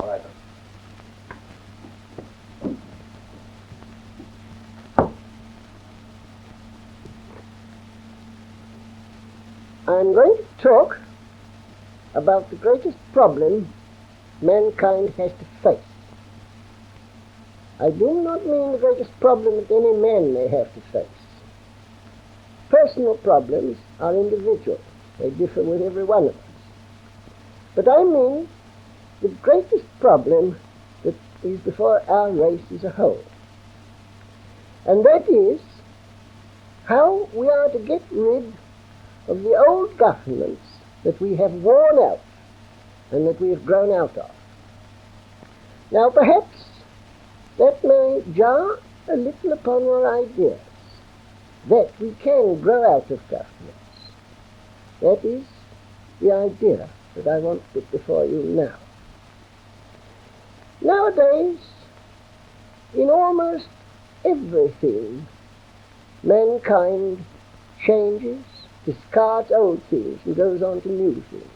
right. I'm going to talk about the greatest problem mankind has to face. I do not mean the greatest problem that any man may have to face. Personal problems are individual. They differ with every one of us. But I mean the greatest problem that is before our race as a whole. And that is how we are to get rid of the old governments that we have worn out and that we have grown out of. Now perhaps that may jar a little upon our ideas that we can grow out of governments. That is the idea that I want to put before you now. Nowadays, in almost everything, mankind changes, discards old things and goes on to new things.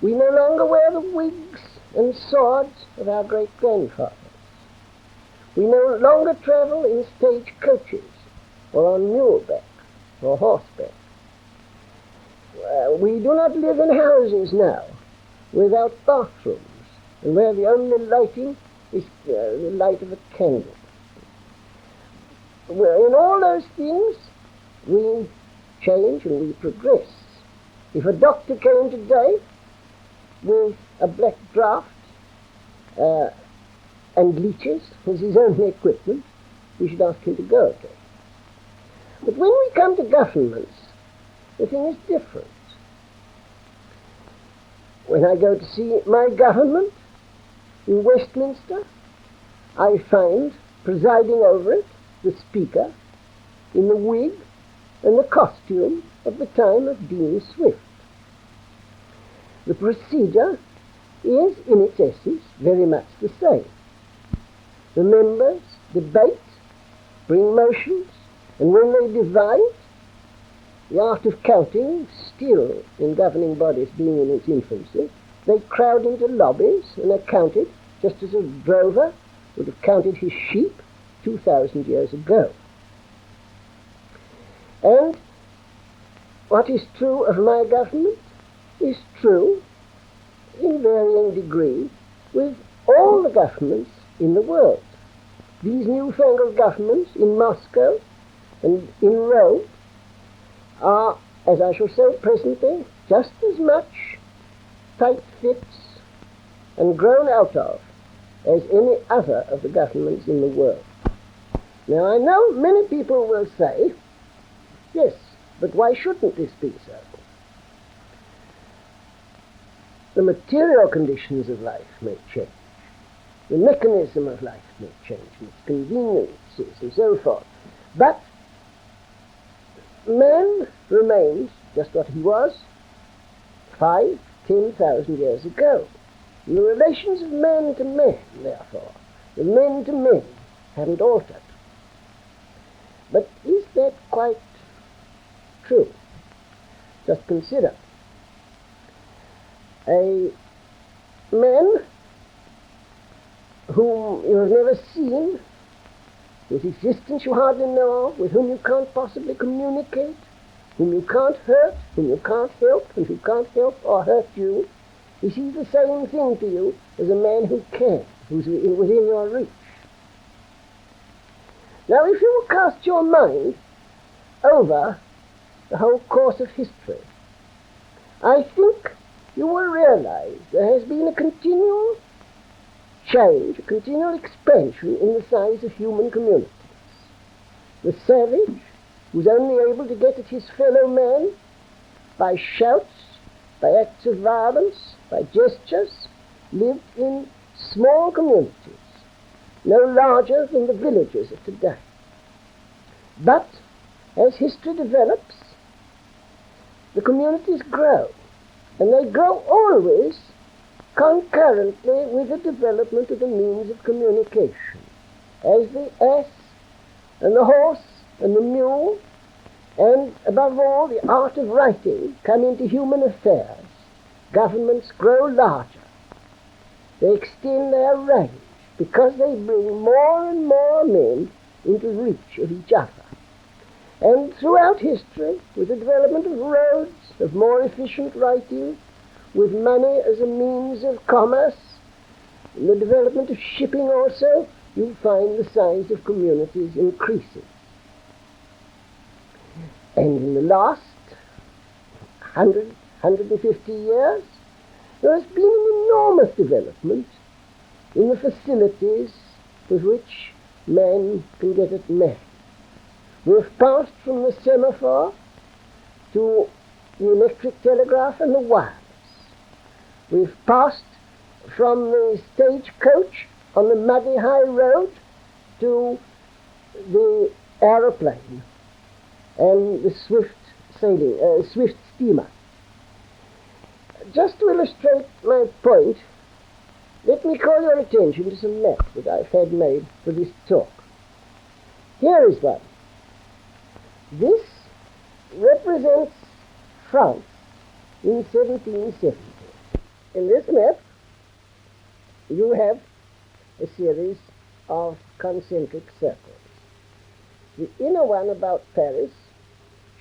We no longer wear the wigs and swords of our great-grandfathers. We no longer travel in stagecoaches or on muleback or horseback. We do not live in houses now without bathrooms and where the only lighting is the light of a candle. In all those things we change and we progress. If a doctor came today with a black draught and leeches as his only equipment, we should ask him to go again. But when we come to governments, the thing is different. When I go to see my government in Westminster, I find presiding over it the Speaker in the wig and the costume of the time of Dean Swift. The procedure is, in its essence, very much the same. The members debate, bring motions, and when they divide, the art of counting, still in governing bodies being in its infancy, they crowd into lobbies and are counted just as a drover would have counted his sheep 2,000 years ago. And what is true of my government is true in varying degree with all the governments in the world. These newfangled governments in Moscow and in Rome are, as I shall say presently, just as much tight fits and grown out of as any other of the governments in the world. Now I know many people will say, yes, but why shouldn't this be so? The material conditions of life may change. The mechanism of life may change, its conveniences and so forth. But man remains just what he was 5,000-10,000 years ago. And the relations of man to man, therefore, the men to men, haven't altered. But is that quite true? Just consider. A man whom you have never seen, whose existence you hardly know of, with whom you can't possibly communicate, whom you can't hurt, whom you can't help, and who can't help or hurt you, is he the same thing to you as a man who can, who's within your reach? Now, if you will cast your mind over the whole course of history, I think you will realize there has been a continual change, a continual expansion in the size of human communities. The savage, who's only able to get at his fellow man by shouts, by acts of violence, by gestures, lived in small communities, no larger than the villages of today. But as history develops, the communities grow, and they grow always concurrently with the development of the means of communication. As the ass and the horse and the mule, and above all the art of writing, come into human affairs, governments grow larger. They extend their range because they bring more and more men into reach of each other. And throughout history, with the development of roads, of more efficient writing, with money as a means of commerce, and the development of shipping also, you find the size of communities increasing. And in the last 150 years, there has been an enormous development in the facilities with which man can get at man. We have passed from the semphore to the electric telegraph and the wireless. We've passed from the stagecoach on the muddy high road to the aeroplane and the swift steamer. Just to illustrate my point, let me call your attention to some maps that I've had made for this talk. Here is one. This represents France in 1770. In this map, you have a series of concentric circles. The inner one about Paris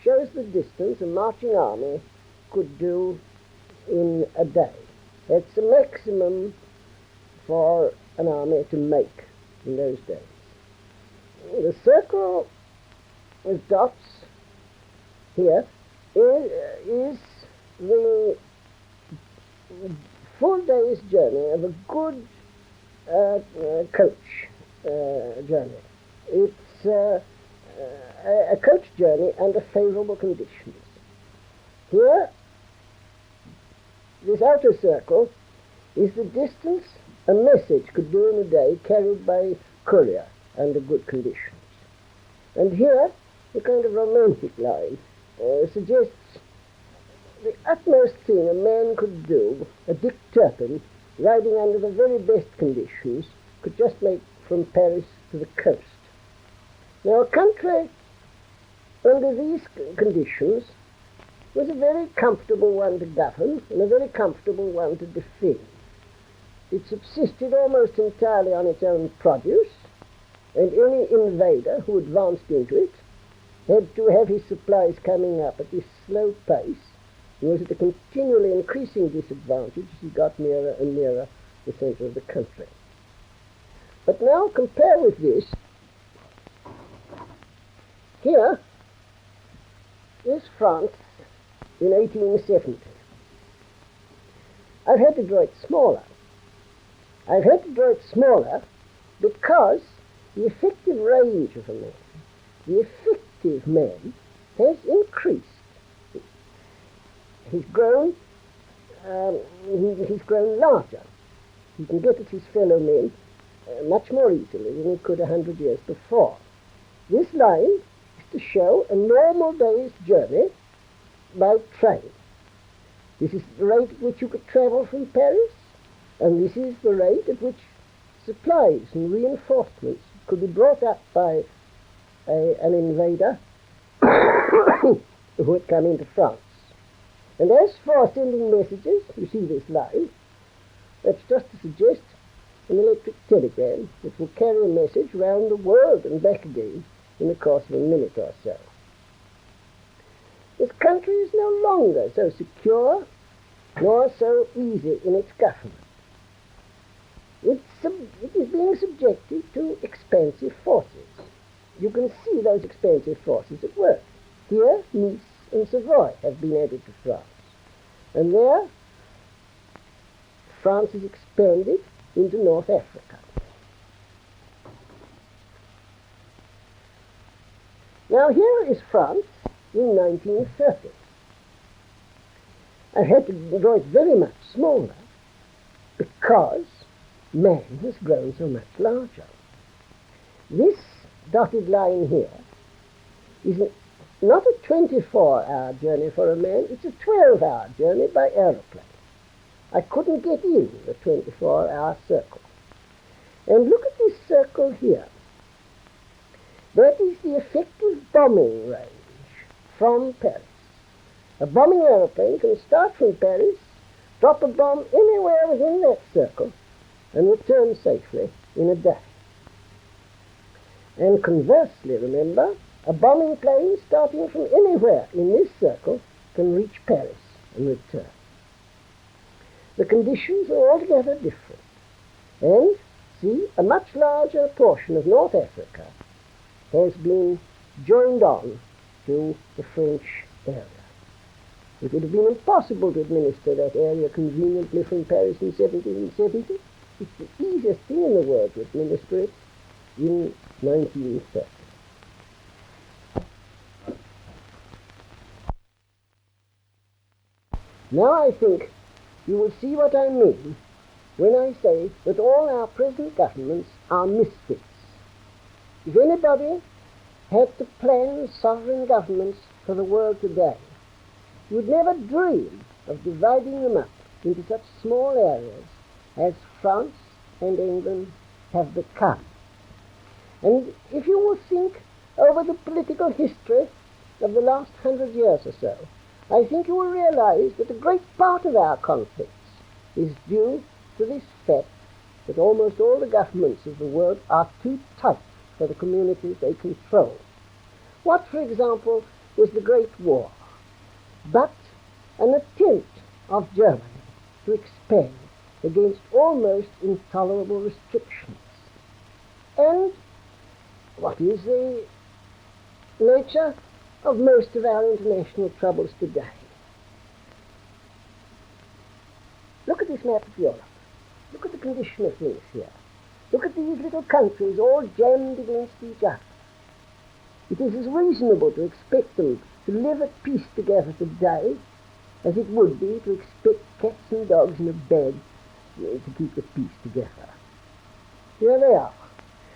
shows the distance a marching army could do in a day. That's the maximum for an army to make in those days. The circle with dots here is the full day's journey of a good coach journey. It's a coach journey under favourable conditions. Here, this outer circle is the distance a message could do in a day carried by courier under good conditions. And here, the kind of romantic line suggests the utmost thing a man could do, a Dick Turpin, riding under the very best conditions, could just make from Paris to the coast. Now, a country under these conditions was a very comfortable one to govern and a very comfortable one to defend. It subsisted almost entirely on its own produce, and any invader who advanced into it had to have his supplies coming up at this slow pace. He was at a continually increasing disadvantage as he got nearer and nearer the centre of the country. But now compare with this. Here is France in 1870. I've had to draw it smaller. I've had to draw it smaller because the effective range of a man, the effective man, has increased. He's grown larger. He can get at his fellow men much more easily than he could 100 years before. This line is to show a normal day's journey by train. This is the rate at which you could travel from Paris, and this is the rate at which supplies and reinforcements could be brought up by an invader who had come into France. And as for sending messages, you see this line, that's just to suggest an electric telegram that will carry a message round the world and back again in the course of a minute or so. This country is no longer so secure nor so easy in its government. It is being subjected to expansive forces. You can see those expansive forces at work. Here, Nice and Savoy have been added to France. And there, France has expanded into North Africa. Now here is France in 1930. I've had to draw it very much smaller because man has grown so much larger. This dotted line here is not a 24-hour journey for a man, it's a 12-hour journey by aeroplane. I couldn't get in the 24-hour circle. And look at this circle here. That is the effective bombing range from Paris. A bombing aeroplane can start from Paris, drop a bomb anywhere within that circle, and return safely in a day. And conversely, remember, a bombing plane starting from anywhere in this circle can reach Paris and return. The conditions are altogether different. And, see, a much larger portion of North Africa has been joined on to the French area. It would have been impossible to administer that area conveniently from Paris in 1770. It's the easiest thing in the world to administer it in 1930. Now I think you will see what I mean when I say that all our present governments are misfits. If anybody had to plan sovereign governments for the world today, you would never dream of dividing them up into such small areas as France and England have become. And if you will think over the political history of the last 100 years or so, I think you will realize that a great part of our conflicts is due to this fact that almost all the governments of the world are too tight for the communities they control. What, for example, was the Great War? But an attempt of Germany to expand against almost intolerable restrictions. And what is the nature of most of our international troubles today? Look at this map of Europe. Look at the condition of things here. Look at these little countries all jammed against each other. It is as reasonable to expect them to live at peace together today as it would be to expect cats and dogs in a bed to keep the peace together. Here they are.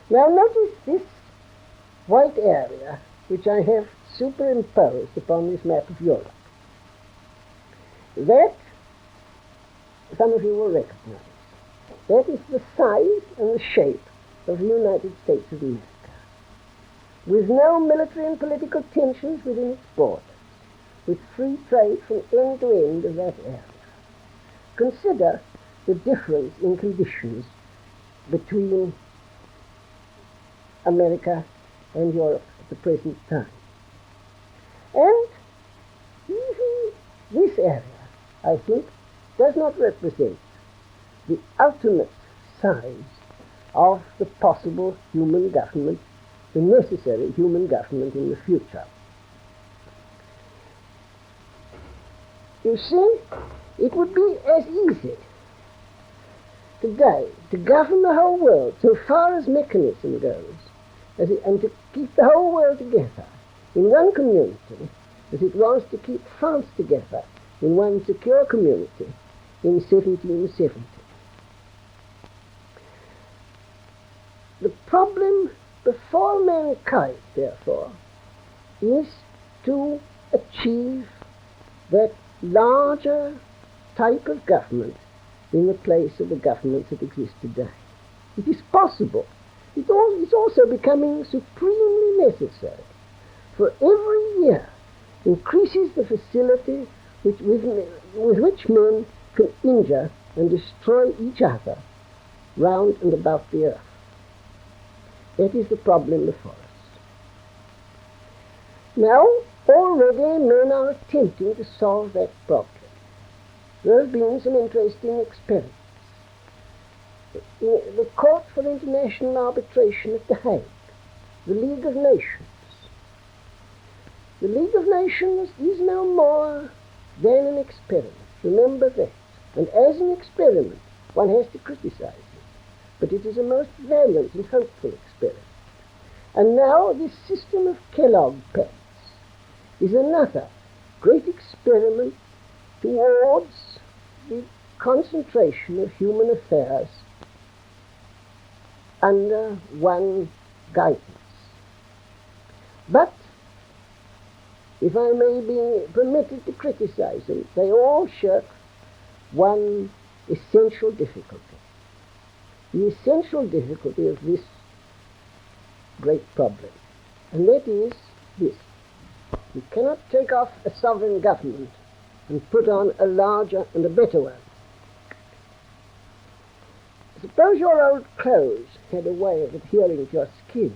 Now notice this white area which I have superimposed upon this map of Europe. That, some of you will recognize, that is the size and the shape of the United States of America, with no military and political tensions within its borders, with free trade from end to end of that area. Consider the difference in conditions between America and Europe at the present time. And even this area, I think, does not represent the ultimate size of the possible human government, the necessary human government in the future. You see, it would be as easy today to govern the whole world so far as mechanism goes, and to keep the whole world together in one community as it was to keep France together in one secure community in 1770. The problem before mankind, therefore, is to achieve that larger type of government in the place of the governments that exist today. It is possible. It's also becoming supremely necessary, for every year increases the facility with which men can injure and destroy each other round and about the earth. That is the problem before us. Now, already men are attempting to solve that problem. There have been some interesting experiments. The Court for International Arbitration at The Hague, the League of Nations. The League of Nations is no more than an experiment. Remember that. And as an experiment, one has to criticize it. But it is a most valiant and hopeful experiment. And now this system of Kellogg pacts is another great experiment towards the concentration of human affairs under one guidance. But, if I may be permitted to criticize them, they all shirk one essential difficulty. The essential difficulty of this great problem. And that is this. You cannot take off a sovereign government and put on a larger and a better one. Suppose your old clothes had a way of adhering to your skin.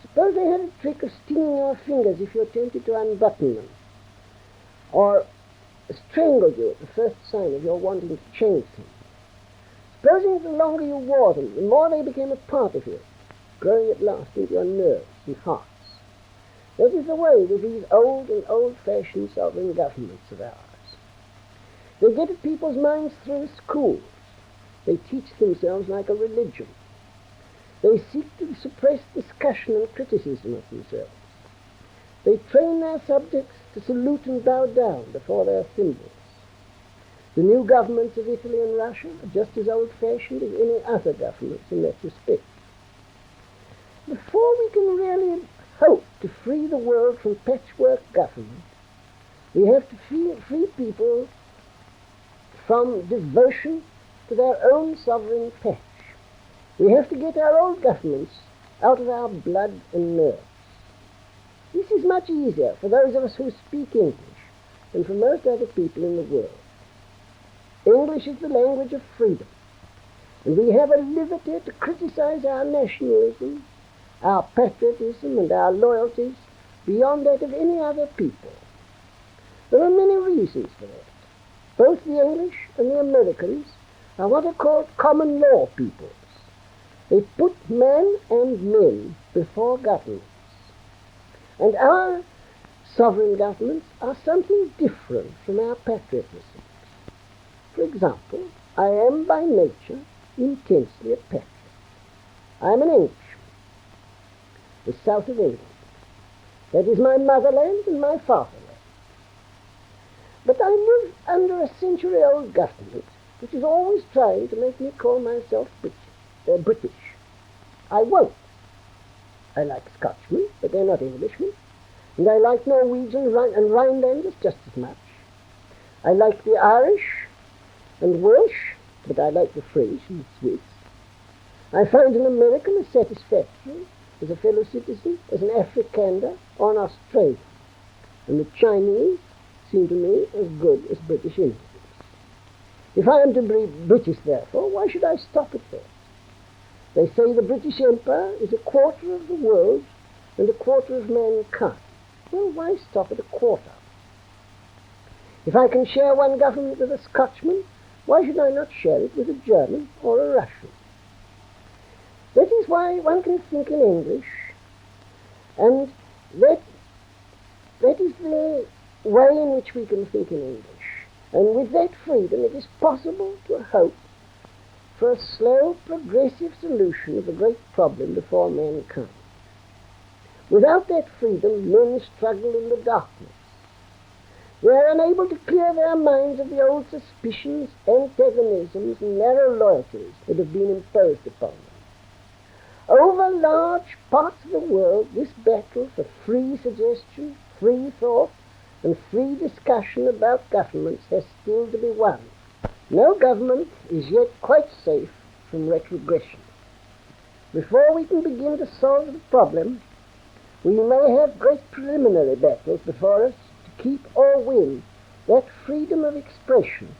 Suppose they had a trick of stinging your fingers if you attempted to unbutton them, or strangled you at the first sign of your wanting to change them. Supposing the longer you wore them, the more they became a part of you, growing at last into your nerves and hearts. That is the way with these old and old-fashioned sovereign governments of ours. They get at people's minds through schools. They teach themselves like a religion. They seek to suppress discussion and criticism of themselves. They train their subjects to salute and bow down before their symbols. The new governments of Italy and Russia are just as old-fashioned as any other governments in that respect. Before we can really hope to free the world from patchwork government, we have to free people from devotion to their own sovereign patch. We have to get our old governments out of our blood and nerves. This is much easier for those of us who speak English than for most other people in the world. English is the language of freedom, and we have a liberty to criticize our nationalism, our patriotism, and our loyalties beyond that of any other people. There are many reasons for that. Both the English and the Americans are what are called common law peoples. They put man and men before governments. And our sovereign governments are something different from our patriotism. For example, I am by nature intensely a patriot. I am an Englishman, the south of England. That is my motherland and my fatherland. But I live under a century-old government which is always trying to make me call myself British. I won't. I like Scotchmen, but they're not Englishmen. And I like Norwegians and Rhinelanders just as much. I like the Irish and Welsh, but I like the French and Swiss. I find an American as satisfactory as a fellow citizen, as an Afrikaner or an Australian. And the Chinese seem to me as good as British Indians. If I am to be British, therefore, why should I stop at that? They say the British Empire is a quarter of the world and a quarter of mankind. Well, why stop at a quarter? If I can share one government with a Scotchman, why should I not share it with a German or a Russian? That is why one can think in English, and that is the way in which we can think in English. And with that freedom, it is possible to hope for a slow, progressive solution of the great problem before mankind. Without that freedom, men struggle in the darkness. They are unable to clear their minds of the old suspicions, antagonisms, and narrow loyalties that have been imposed upon them. Over large parts of the world, this battle for free suggestion, free thought, and free discussion about governments has still to be won. No government is yet quite safe from retrogression. Before we can begin to solve the problem, we may have great preliminary battles before us to keep or win that freedom of expression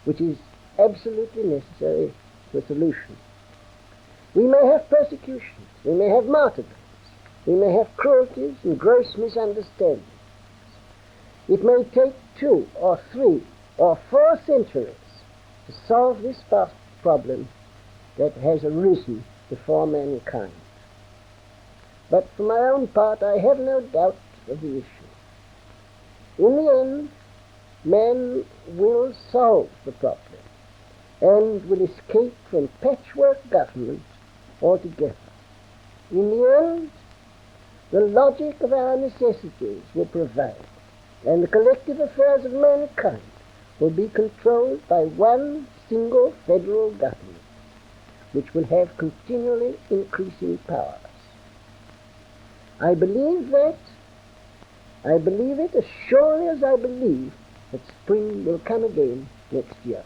which is absolutely necessary for solution. We may have persecutions, we may have martyrdoms, we may have cruelties and gross misunderstandings. It may take 2 or 3 or 4 centuries to solve this vast problem that has arisen before mankind. But for my own part, I have no doubt of the issue. In the end, man will solve the problem and will escape from patchwork government altogether. In the end, the logic of our necessities will prevail, and the collective affairs of mankind will be controlled by one single federal government, which will have continually increasing powers. I believe that. I believe it as surely as I believe that spring will come again next year.